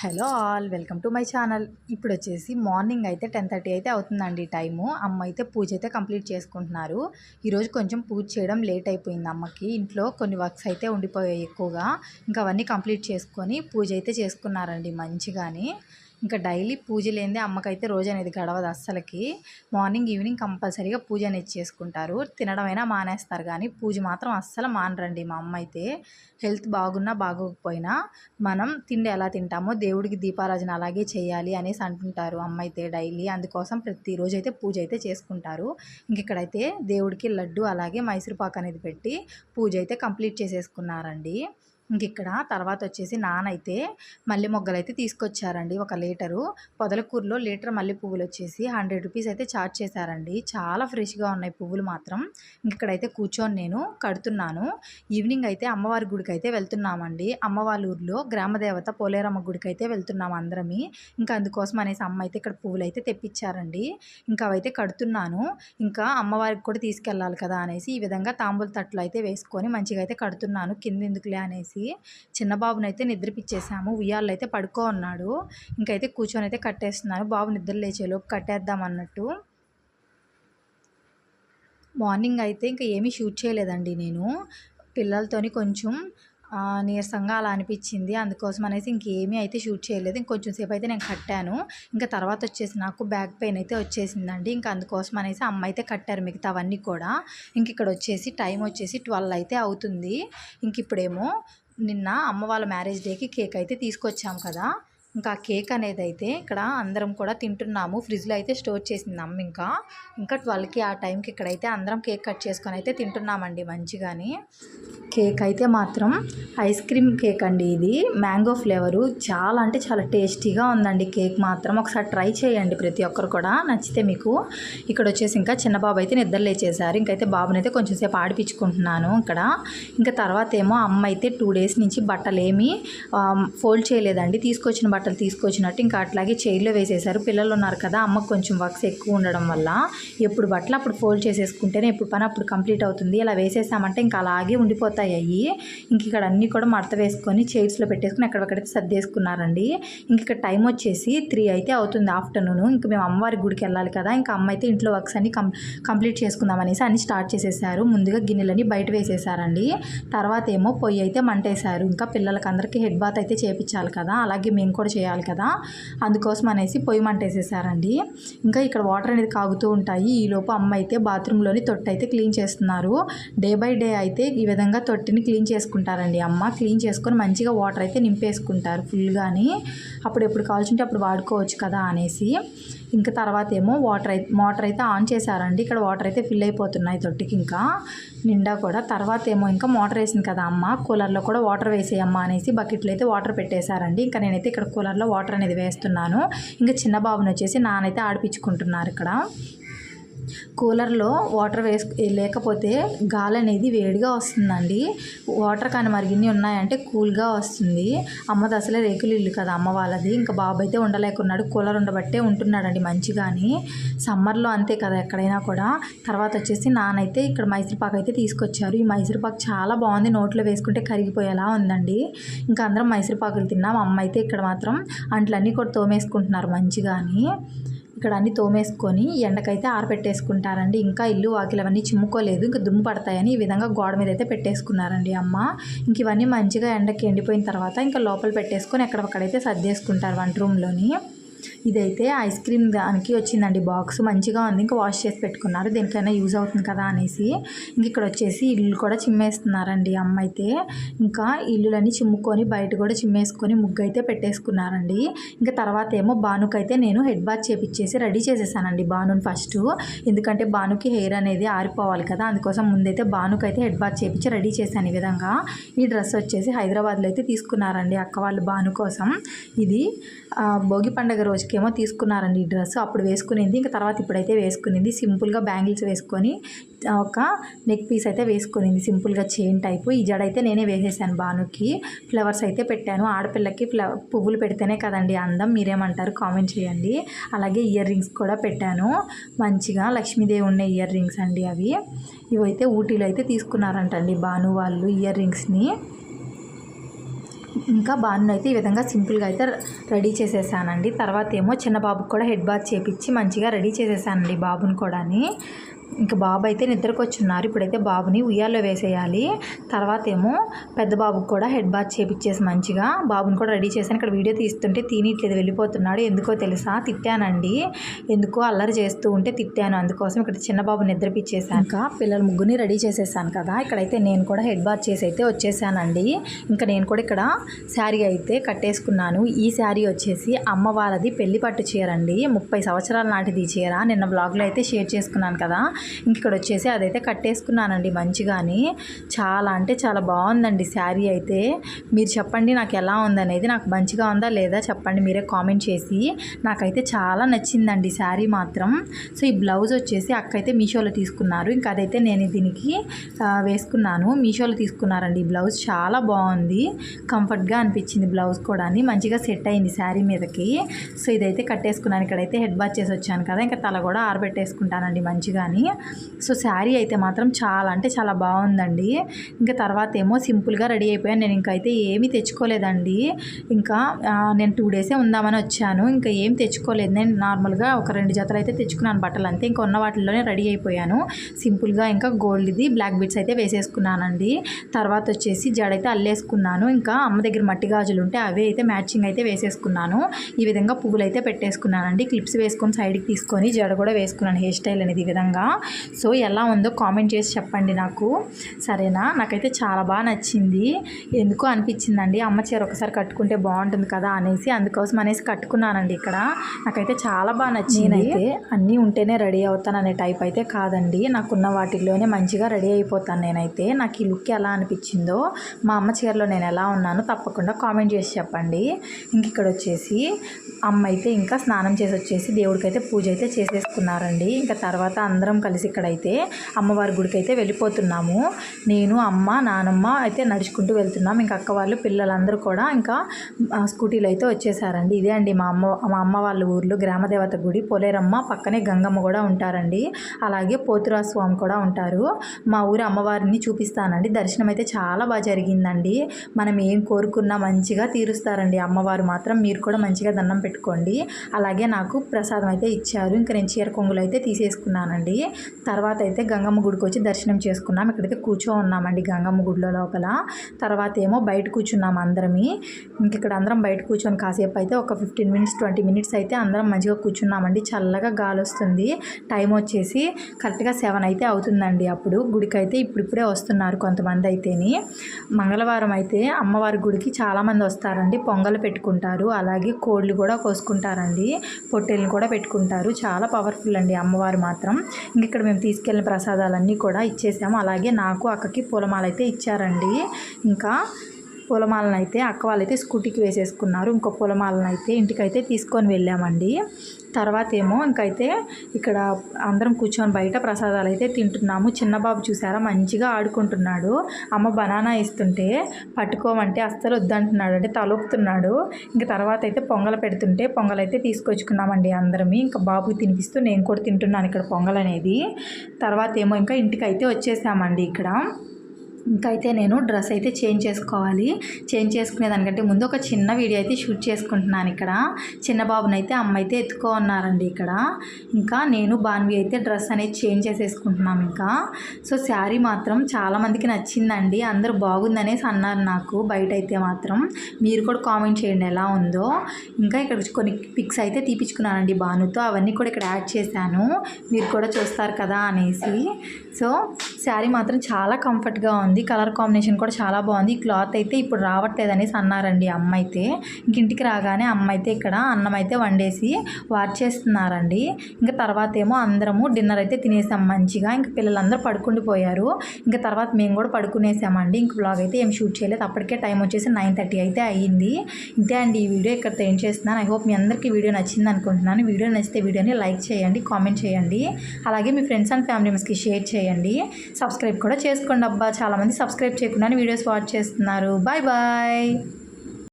Hello all, welcome to my channel. ఇప్పుడు వచ్చేసి morning అయితే 10:30 అయితే అవుతుందండి టైము. అమ్మ అయితే పూజ అయితే కంప్లీట్ చేసుకుంటున్నారు. ఈరోజు కొంచెం పూజ చేయడం లేట్ అయిపోయింది అమ్మకి. ఇంట్లో కొన్ని వర్క్స్ అయితే ఉండిపోయాయి ఎక్కువగా. ఇంకా అవన్నీ కంప్లీట్ చేసుకొని పూజ అయితే చేసుకున్నారండి మంచిగాని. ఇంకా డైలీ పూజ లేనిదే అమ్మకైతే రోజు అనేది గడవదు అస్సలకి. మార్నింగ్ ఈవినింగ్ కంపల్సరీగా పూజ అనేది చేసుకుంటారు. తినడం అయినా మానేస్తారు కానీ పూజ మాత్రం అస్సలు మానరండి మా అమ్మ అయితే. హెల్త్ బాగున్నా బాగోకపోయినా మనం తిండి ఎలా తింటామో దేవుడికి దీపారాజన అలాగే చేయాలి అనేసి అంటుంటారు అమ్మ అయితే డైలీ. అందుకోసం ప్రతిరోజు అయితే పూజ అయితే చేసుకుంటారు. ఇంక ఇక్కడైతే దేవుడికి లడ్డు అలాగే మైసూరుపాకు అనేది పెట్టి పూజ అయితే కంప్లీట్ చేసేసుకున్నారండి. ఇంక ఇక్కడ తర్వాత వచ్చేసి నానైతే మల్లె మొగ్గలు అయితే తీసుకొచ్చారండి. 1 లీటరు పొదలకూరులో లీటర్ మల్లె పువ్వులు వచ్చేసి 100 రూపీస్ అయితే ఛార్జ్ చేశారండి. చాలా ఫ్రెష్గా ఉన్నాయి పువ్వులు మాత్రం. ఇక్కడైతే కూర్చొని నేను కడుతున్నాను. ఈవినింగ్ అయితే అమ్మవారి గుడికి అయితే వెళ్తున్నామండి. అమ్మవారి ఊరిలో గ్రామదేవత పోలేరమ్మ గుడికి అయితే వెళ్తున్నాము అందరమి. ఇంకా అందుకోసం అనేసి అమ్మ అయితే ఇక్కడ పువ్వులు అయితే తెప్పించారండి. ఇంకా అవైతే కడుతున్నాను. ఇంకా అమ్మవారికి కూడా తీసుకెళ్ళాలి కదా అనేసి ఈ విధంగా తాంబూల తట్లు అయితే వేసుకొని మంచిగా అయితే కడుతున్నాను. కింద ఎందుకులే అనేసి చిన్న బాబునైతే నిద్రపిచ్చేసాము. ఉయ్యాల్లో అయితే పడుకో ఉన్నాడు. ఇంకైతే కూర్చొని అయితే కట్టేస్తున్నాను. బాబు నిద్ర లేచేలోపు కట్టేద్దాం అన్నట్టు. మార్నింగ్ అయితే ఇంకా ఏమీ షూట్ చేయలేదండి నేను. పిల్లలతోని కొంచెం నీరసంగా అలా అనిపించింది. అందుకోసం అనేసి ఇంకేమీ అయితే షూట్ చేయలేదు. ఇంకొంచెం సేపు అయితే నేను కట్టాను. ఇంకా తర్వాత వచ్చేసి నాకు బ్యాక్ పెయిన్ అయితే వచ్చేసిందండి. ఇంకా అందుకోసం అనేసి అమ్మ అయితే కట్టారు మిగతావన్నీ కూడా. ఇంక ఇక్కడ వచ్చేసి టైం వచ్చేసి 12 అయితే అవుతుంది. ఇంక ఇప్పుడేమో నిన్న అమ్మ వాళ్ళ మ్యారేజ్ డేకి కేక్ అయితే తీసుకొచ్చాము కదా. ఇంకా కేక్ అనేది అయితే ఇక్కడ అందరం కూడా తింటున్నాము. ఫ్రిడ్జ్లో అయితే స్టోర్ చేసింది అమ్మ. ఇంకా 12కి ఆ టైంకి ఇక్కడైతే అందరం కేక్ కట్ చేసుకొని అయితే తింటున్నామండి మంచిగాని. కేక్ అయితే మాత్రం ఐస్ క్రీమ్ కేక్ అండి. ఇది మ్యాంగో ఫ్లేవరు. చాలా అంటే చాలా టేస్టీగా ఉందండి కేక్ మాత్రం. ఒకసారి ట్రై చేయండి ప్రతి ఒక్కరు కూడా, నచ్చితే మీకు. ఇక్కడ వచ్చేసి ఇంకా చిన్న బాబు అయితే నిద్ర లేచేశారు. ఇంకైతే బాబునైతే అయితే కొంచెం సేపు ఆడిపించుకుంటున్నాను ఇక్కడ. ఇంకా తర్వాత ఏమో అమ్మ అయితే 2 డేస్ నుంచి బట్టలు ఏమీ ఫోల్డ్ చేయలేదండి. తీసుకొచ్చిన బట్టలు తీసుకొచ్చినట్టు ఇంకా అట్లాగే చైర్లో వేసేసారు. పిల్లలు ఉన్నారు కదా, అమ్మకు కొంచెం వర్క్స్ ఎక్కువ ఉండడం వల్ల ఎప్పుడు బట్టలు అప్పుడు ఫోల్డ్ చేసేసుకుంటేనే ఎప్పుడు పని అప్పుడు కంప్లీట్ అవుతుంది. ఇలా వేసేసామంటే ఇంకా అలాగే ఉండిపోతాయి అయ్యి. ఇంక ఇక్కడ అన్నీ కూడా మడత వేసుకొని చైర్స్లో పెట్టేసుకుని ఎక్కడికక్కడైతే సర్దేసుకున్నారండి. ఇంక ఇక్కడ టైం వచ్చేసి 3 అయితే అవుతుంది ఆఫ్టర్నూన్. ఇంక మేము అమ్మవారి గుడికి వెళ్ళాలి కదా. ఇంకా అమ్మ అయితే ఇంట్లో వర్క్స్ అన్ని కంప్లీట్ చేసుకుందాం అనేసి అన్ని స్టార్ట్ చేసేసారు. ముందుగా గిన్నెలని బయట వేసేసారండి. తర్వాత ఏమో పొయ్యి అయితే మంటేశారు. ఇంకా పిల్లలకి అందరికీ హెడ్ బాత్ అయితే చేయించాలి కదా, అలాగే మేము కూడా చేయాలి కదా, అందుకోసం అనేసి పొయ్యి మంటేసేసారండి. ఇంకా ఇక్కడ వాటర్ అనేది కాగుతూ ఉంటాయి. ఈలోపు అమ్మ అయితే బాత్రూంలోని తొట్టి అయితే క్లీన్ చేస్తున్నారు. డే బై డే అయితే ఈ విధంగా తొట్టిని క్లీన్ చేసుకుంటారండి అమ్మ. క్లీన్ చేసుకొని మంచిగా వాటర్ అయితే నింపేసుకుంటారు ఫుల్గాని. అప్పుడు ఎప్పుడు కావాల్సింటే అప్పుడు వాడుకోవచ్చు కదా అనేసి. ఇంకా తర్వాత ఏమో మోటార్ అయితే ఆన్ చేశారండి. ఇక్కడ వాటర్ అయితే ఫిల్ అయిపోతున్నాయి తొట్టికి ఇంకా నిండా కూడా. తర్వాత ఏమో ఇంకా మోటార్ వేసింది కదా అమ్మ, కూలర్లో కూడా వాటర్ వేసేయమ్మ అనేసి బకెట్లో అయితే వాటర్ పెట్టేశారండి. ఇంకా నేనైతే ఇక్కడ కూలర్లో వాటర్ అనేది వేస్తున్నాను. ఇంకా చిన్న బాబుని వచ్చేసి నానైతే ఆడిపించుకుంటున్నారు ఇక్కడ. కూలర్లో వాటర్ లేకపోతే గాలి అనేది వేడిగా వస్తుందండి. వాటర్ కానీ మరిగిన్ని ఉన్నాయంటే కూల్గా వస్తుంది. అమ్మది అసలే రేకులు ఇల్లు కదా అమ్మ వాళ్ళది. ఇంకా బాబు అయితే ఉండలేకున్నాడు, కూలర్ ఉండబట్టే ఉంటున్నాడండి మంచిగాని. సమ్మర్లో అంతే కదా ఎక్కడైనా కూడా. తర్వాత వచ్చేసి నానైతే ఇక్కడ మైసూరుపాకు అయితే తీసుకొచ్చారు. ఈ మైసూరుపాకు చాలా బాగుంది, నోట్లో వేసుకుంటే కరిగిపోయేలా ఉందండి. ఇంకా అందరం మైసూరుపాకులు తిన్నాం. అమ్మ అయితే ఇక్కడ మాత్రం అంట్లన్నీ కూడా తోమేసుకుంటున్నారు మంచిగాని. ఇక్కడ అన్నీ తోమేసుకొని ఎండకైతే ఆరబెట్టేసుకుంటారండి. ఇంకా ఇల్లు వాకిలు అవన్నీ చిమ్ముకోలేదు, ఇంకా దుమ్ము పడతాయని ఈ విధంగా గోడ మీద అయితే పెట్టేసుకున్నారండి అమ్మ. ఇంక ఇవన్నీ మంచిగా ఎండకి ఎండిపోయిన తర్వాత ఇంకా లోపల పెట్టేసుకొని ఎక్కడొక్కడైతే సర్దేసుకుంటారు వంట రూమ్లోని. ఇదైతే ఐస్ క్రీమ్ దానికి వచ్చిందండి బాక్స్, మంచిగా ఉంది. ఇంకా వాష్ చేసి పెట్టుకున్నారు, దేనికైనా యూజ్ అవుతుంది కదా అనేసి. ఇంక ఇక్కడ వచ్చేసి ఇల్లు కూడా చిమ్మేస్తున్నారండి అమ్మ అయితే. ఇంకా ఇల్లులన్నీ చిమ్ముకొని బయట కూడా చిమ్మేసుకొని ముగ్గు అయితే పెట్టేసుకున్నారండి. ఇంకా తర్వాత ఏమో బానుకైతే నేను హెడ్ బాత్ చేపించేసి రెడీ చేసేసానండి బానుని ఫస్ట్. ఎందుకంటే బానుకి హెయిర్ అనేది ఆరిపోవాలి కదా, అందుకోసం ముందైతే బానుకైతే హెడ్ బాత్ చేపించి రెడీ చేశాను ఈ విధంగా. ఈ డ్రెస్ వచ్చేసి హైదరాబాద్లో అయితే తీసుకున్నారండి అక్క వాళ్ళు బాను కోసం. ఇది భోగి పండుగ రోజుకేమో తీసుకున్నారండి ఈ డ్రెస్. అప్పుడు వేసుకునింది, ఇంకా తర్వాత ఇప్పుడైతే వేసుకునింది. సింపుల్గా బ్యాంగిల్స్ వేసుకొని ఒక నెక్ పీస్ అయితే వేసుకునింది సింపుల్గా చైన్ టైపు. ఈ జడ అయితే నేనే వేసేసాను బానుకి. ఫ్లవర్స్ అయితే పెట్టాను. ఆడపిల్లకి పువ్వులు పెడితేనే కదండి అందం, మీరేమంటారు కామెంట్ చేయండి. అలాగే ఇయర్ రింగ్స్ కూడా పెట్టాను మంచిగా, లక్ష్మీదేవి ఉన్న ఇయర్ రింగ్స్ అండి అవి. ఇవైతే ఊటీలో అయితే తీసుకున్నారంటండి బాను వాళ్ళు ఇయర్ రింగ్స్ని. ఇంకా బాను అయితే ఈ విధంగా సింపుల్గా అయితే రెడీ చేసేసానండి. తర్వాత ఏమో చిన్న బాబుకి కూడా హెడ్ బాత్ చేపించి మంచిగా రెడీ చేసేసానండి బాబుని కూడాని. ఇంకా బాబు అయితే నిద్రకు వచ్చున్నారు. ఇప్పుడైతే బాబుని ఉయ్యాల్లో వేసేయాలి. తర్వాత ఏమో పెద్ద బాబుకి కూడా హెడ్ బాత్ చేపించేసి మంచిగా బాబుని కూడా రెడీ చేశాను. ఇక్కడ వీడియో తీస్తుంటే తీనిట్లేదు, వెళ్ళిపోతున్నాడు. ఎందుకో తెలుసా, తిట్టానండి. ఎందుకో అల్లరి చేస్తూ ఉంటే తిట్టాను. అందుకోసం ఇక్కడ చిన్న బాబు నిద్రపిచ్చేసాను. ఇంకా పిల్లలు ముగ్గురిని రెడీ చేసేసాను కదా. ఇక్కడైతే నేను కూడా హెడ్ బాత్ చేసి అయితే వచ్చేసానండి. ఇంకా నేను కూడా ఇక్కడ శారీ అయితే కట్టేసుకున్నాను. ఈ శారీ వచ్చేసి అమ్మ వాళ్ళది పెళ్లి పట్టు చీర అండి. 30 సంవత్సరాల నాటిది చీర. నిన్న బ్లాగ్లో అయితే షేర్ చేసుకున్నాను కదా. ఇక్కడ వచ్చేసి అదైతే కట్టేసుకున్నానండి మంచిగాని. చాలా అంటే చాలా బాగుందండి శారీ అయితే. మీరు చెప్పండి నాకు ఎలా ఉందనేది, నాకు మంచిగా ఉందా లేదా చెప్పండి మీరే కామెంట్ చేసి. నాకైతే చాలా నచ్చిందండి శారీ మాత్రం. సో ఈ బ్లౌజ్ వచ్చేసి అక్క అయితే మీషోలో తీసుకున్నారు. ఇంకా అదైతే నేను దీనికి వేసుకున్నాను. మీషోలో తీసుకున్నారండి. ఈ బ్లౌజ్ చాలా బాగుంది, కంఫర్ట్గా అనిపించింది. బ్లౌజ్ కూడా మంచిగా సెట్ అయింది శారీ మీదకి. సో ఇదైతే కట్టేసుకున్నాను. ఇక్కడైతే హెడ్ బాత్ చేసి వచ్చాను కదా, ఇంకా తల కూడా ఆరబెట్టేసుకుంటానండి మంచిగాని. సో శారీ అయితే మాత్రం చాలా అంటే చాలా బాగుందండి. ఇంకా తర్వాత ఏమో సింపుల్గా రెడీ అయిపోయాను. నేను ఇంకైతే ఏమీ తెచ్చుకోలేదండి. ఇంకా నేను 2 డేసే ఉందామని వచ్చాను. ఇంకా ఏం తెచ్చుకోలేదు. నేను నార్మల్గా ఒక 2 జతలు అయితే తెచ్చుకున్నాను బట్టలు అంతే. ఇంకా ఉన్న వాటిల్లోనే రెడీ అయిపోయాను సింపుల్గా. ఇంకా గోల్డ్ది బ్లాక్ బిట్స్ అయితే వేసేసుకున్నానండి. తర్వాత వచ్చేసి జడైతే అల్లేసుకున్నాను. ఇంకా అమ్మ దగ్గర మట్టి గాజులు ఉంటే అవే అయితే మ్యాచింగ్ అయితే వేసేసుకున్నాను. ఈ విధంగా పువ్వులు అయితే పెట్టేసుకున్నానండి. క్లిప్స్ వేసుకొని సైడ్కి తీసుకొని జడ కూడా వేసుకున్నాను, హెయిర్ స్టైల్ అనేది ఈ విధంగా. సో ఎలా ఉందో కామెంట్ చేసి చెప్పండి నాకు, సరేనా. నాకైతే చాలా బాగా నచ్చింది. ఎందుకో అనిపించిందండి అమ్మ చీర ఒకసారి కట్టుకుంటే బాగుంటుంది కదా అనేసి, అందుకోసం అనేసి కట్టుకున్నానండి. ఇక్కడ నాకైతే చాలా బాగా నచ్చింది. నేనైతే అన్నీ ఉంటేనే రెడీ అవుతాను అనే టైప్ అయితే కాదండి. నాకున్న వాటిల్లోనే మంచిగా రెడీ అయిపోతాను నేనైతే. నాకు ఈ లుక్ ఎలా అనిపించిందో, మా అమ్మ చీరలో నేను ఎలా ఉన్నానో తప్పకుండా కామెంట్ చేసి చెప్పండి. ఇంక ఇక్కడ వచ్చేసి అమ్మ అయితే ఇంకా స్నానం చేసి వచ్చేసి దేవుడికైతే పూజ అయితే చేసేసుకున్నారండి. ఇంకా తర్వాత అందరం కలిసి ఇక్కడైతే అమ్మవారి గుడికి అయితే వెళ్ళిపోతున్నాము. నేను, అమ్మ, నానమ్మ అయితే నడుచుకుంటూ వెళ్తున్నాం. ఇంకా అక్క వాళ్ళు పిల్లలందరూ కూడా ఇంకా స్కూటీలో అయితే వచ్చేసారండి. ఇదే అండి మా అమ్మ వాళ్ళ ఊర్లో గ్రామదేవత గుడి పోలేరమ్మ, పక్కనే గంగమ్మ కూడా ఉంటారండి. అలాగే పోతురాజు స్వామి కూడా ఉంటారు. మా ఊరి అమ్మవారిని చూపిస్తానండి. దర్శనం అయితే చాలా బాగా జరిగిందండి. మనం ఏం కోరుకున్నా మంచిగా తీరుస్తారండి అమ్మవారు మాత్రం. మీరు కూడా మంచిగా దండం పెట్టుకోండి. అలాగే నాకు ప్రసాదం అయితే ఇచ్చారు. ఇంకా నేను చీర కొంగులు అయితే తీసేసుకున్నానండి. తర్వాత అయితే గంగమ్మ గుడికి వచ్చి దర్శనం చేసుకున్నాం. ఇక్కడైతే ఉన్నామండి గంగమ్మ గుడిలో లోపల. తర్వాత ఏమో బయట కూర్చున్నాము అందరమి. ఇంక ఇక్కడ అందరం బయట కూర్చొని కాసేపు అయితే ఒక 15 మినిట్స్ 20 మినిట్స్ అయితే అందరం మంచిగా కూర్చున్నామండి. చల్లగా గాలి వస్తుంది. టైం వచ్చేసి కరెక్ట్గా 7 అయితే అవుతుందండి. అప్పుడు గుడికి అయితే ఇప్పుడిప్పుడే వస్తున్నారు కొంతమంది అయితేని. మంగళవారం అయితే అమ్మవారి గుడికి చాలామంది వస్తారండి. పొంగలు పెట్టుకుంటారు, అలాగే కోళ్ళు కూడా కోసుకుంటారండి, పొట్టేళ్ళని కూడా పెట్టుకుంటారు. చాలా పవర్ఫుల్ అండి అమ్మవారు మాత్రం. ఇంక ఇక్కడ మేము తీసుకెళ్ళిన ప్రసాదాలన్నీ కూడా ఇచ్చేసాము. అలాగే నాకు అక్కకి పూలమాల అయితే ఇచ్చారండి. ఇంకా పూలమాలను అయితే అక్క వాళ్ళైతే స్కూటీకి వేసేసుకున్నారు. ఇంకో పూలమాలను అయితే ఇంటికైతే తీసుకొని వెళ్ళామండి. తర్వాత ఏమో ఇంకైతే ఇక్కడ అందరం కూర్చొని బయట ప్రసాదాలు అయితే తింటున్నాము. చిన్న బాబు చూసారా మంచిగా ఆడుకుంటున్నాడు. అమ్మ బనానా ఇస్తుంటే పట్టుకోమంటే అస్సలు వద్దంటున్నాడు, అంటే తలొప్పుతున్నాడు. ఇంకా తర్వాత అయితే పొంగల్ పెడుతుంటే పొంగల్ అయితే తీసుకొచ్చుకున్నామండి అందరమి. ఇంకా బాబుకి తినిపిస్తూ నేను కూడా తింటున్నాను ఇక్కడ పొంగల్ అనేది. తర్వాత ఏమో ఇంకా ఇంటికి అయితే వచ్చేసామండి. ఇక్కడ ఇంకైతే నేను డ్రెస్ అయితే చేంజ్ చేసుకోవాలి. చేంజ్ చేసుకునే దానికంటే ముందు ఒక చిన్న వీడియో అయితే షూట్ చేసుకుంటున్నాను. ఇక్కడ చిన్న బాబుని అయితే అమ్మ అయితే ఎత్తుకో ఉన్నారండి ఇక్కడ. ఇంకా నేను బాన్వి అయితే డ్రెస్ అనేది చేంజ్ చేసేసుకుంటున్నాం. ఇంకా సో శారీ మాత్రం చాలామందికి నచ్చిందండి. అందరూ బాగుందనేసి అన్నారు నాకు బయట అయితే మాత్రం. మీరు కూడా కామెంట్ చేయండి ఎలా ఉందో. ఇంకా ఇక్కడ కొన్ని పిక్స్ అయితే తీపించుకున్నానండి బానుతో. అవన్నీ కూడా ఇక్కడ యాడ్ చేశాను, మీరు కూడా చూస్తారు కదా అనేసి. సో శారీ మాత్రం చాలా కంఫర్ట్గా ఉంది. కలర్ కాంబినేషన్ కూడా చాలా బాగుంది. ఈ క్లాత్ అయితే ఇప్పుడు రావట్లేదు అనేసి అన్నారండి అమ్మ అయితే. ఇంక ఇంటికి రాగానే అమ్మ అయితే ఇక్కడ అన్నం అయితే వండేసి వాచ్ చేస్తున్నారండి. ఇంకా తర్వాత ఏమో అందరము డిన్నర్ అయితే తినేసాం మంచిగా. ఇంక పిల్లలందరూ పడుకుండిపోయారు. ఇంకా తర్వాత మేము కూడా పడుకునేసామండి. ఇంక బ్లాగ్ అయితే ఏం షూట్ చేయలేదు. అప్పటికే టైం వచ్చేసి 9:30 అయితే అయ్యింది. ఇంతే అండి ఈ వీడియో ఇక్కడితో ఏం చేస్తున్నాను. ఐ హోప్ మీ అందరికీ వీడియో నచ్చింది అనుకుంటున్నాను. వీడియో నచ్చితే వీడియోని లైక్ చేయండి, కామెంట్ చేయండి, అలాగే మీ ఫ్రెండ్స్ అండ్ ఫ్యామిలీ మెంబర్స్కి షేర్ చేయండి. సబ్స్క్రైబ్ కూడా చేసుకోండి అబ్బా. చాలామంది సబ్స్క్రైబ్ చేయకుండానే వీడియోస్ వాచ్ చేస్తున్నారు. Bye bye.